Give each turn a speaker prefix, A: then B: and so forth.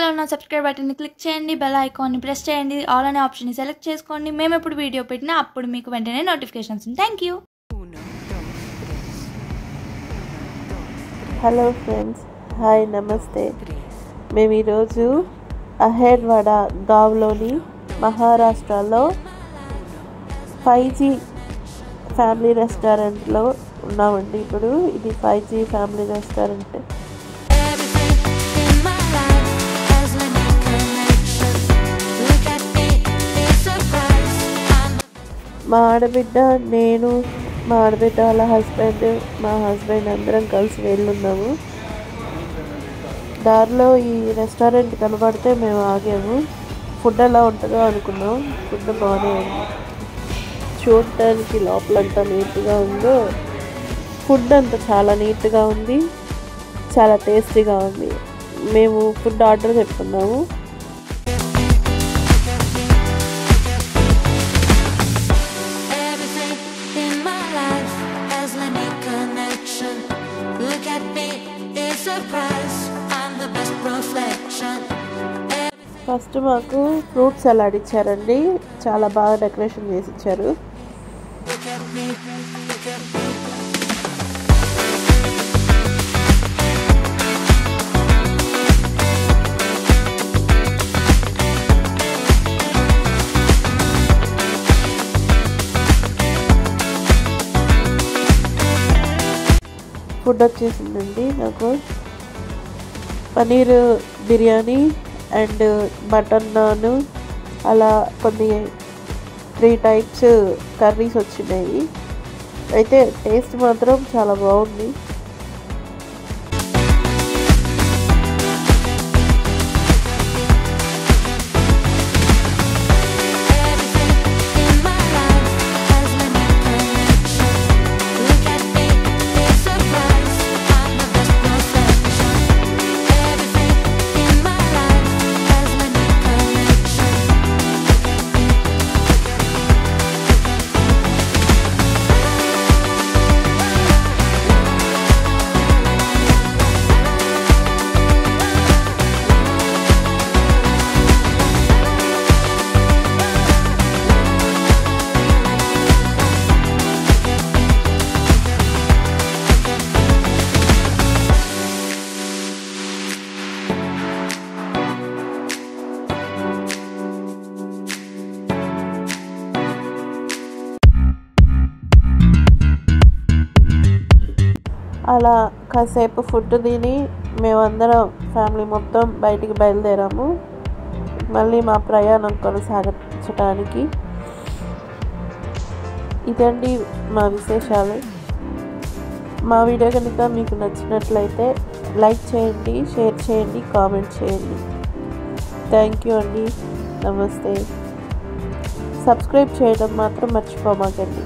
A: వీడియోలో ఉన్న సబ్స్క్రైబ్ బటన్ని క్లిక్ చేయండి, బెల్ ఐకాన్ని ప్రెస్ చేయండి, ఆల్ అనే ఆప్షన్ని సెలెక్ట్ చేసుకోండి. మేము ఎప్పుడు వీడియో పెట్టినా అప్పుడు మీకు వెంటనే notifications. Thank you.
B: Hello friends, hi, నమస్తే. మేము ఈరోజు అహెడ్వాడ గావ్లోని మహారాష్ట్రలో 5G ఫ్యామిలీ రెస్టారెంట్లో ఉన్నామండి. ఇప్పుడు ఇది 5G ఫ్యామిలీ రెస్టారెంట్. మా ఆడబిడ్డ, నేను, మా ఆడబిడ్డ వాళ్ళ హస్బెండ్, మా హస్బెండ్ అందరం కలిసి వెళ్ళున్నాము. దారిలో ఈ రెస్టారెంట్ కనబడితే మేము ఆగాము. ఫుడ్ ఎలా ఉంటుందో అనుకున్నాం. ఫుడ్ బాగానే ఉంది. చూడటానికి లోపలంతా నీట్గా ఉందో, ఫుడ్ అంతా చాలా నీట్గా ఉంది, చాలా టేస్టీగా ఉంది. మేము ఫుడ్ ఆర్డర్ పెట్టుకున్నాము. ఫస్ట్ మాకు ఫ్రూట్ సలాడ్ ఇచ్చారండి. చాలా బాగా డెకరేషన్ చేసి ఇచ్చారు. ఫుడ్ వచ్చేసిందండి. నాకు paneer biryani and mutton non, అలా కొన్ని 3 టైప్స్ కర్రీస్ వచ్చినాయి. అయితే టేస్ట్ మాత్రం చాలా బాగుంది. అలా కాసేపు ఫుడ్ తిని మేమందరం ఫ్యామిలీ మొత్తం బయటికి బయలుదేరాము. మళ్ళీ మా ప్రయాణం కొనసాగించడానికి. ఇదండి మా విశేషాలు. మా వీడియో కనుక మీకు నచ్చినట్లయితే లైక్ చేయండి, షేర్ చేయండి, కామెంట్ చేయండి. థ్యాంక్ యూ అండి. నమస్తే. సబ్స్క్రైబ్ చేయడం మాత్రం మర్చిపోమాకండి.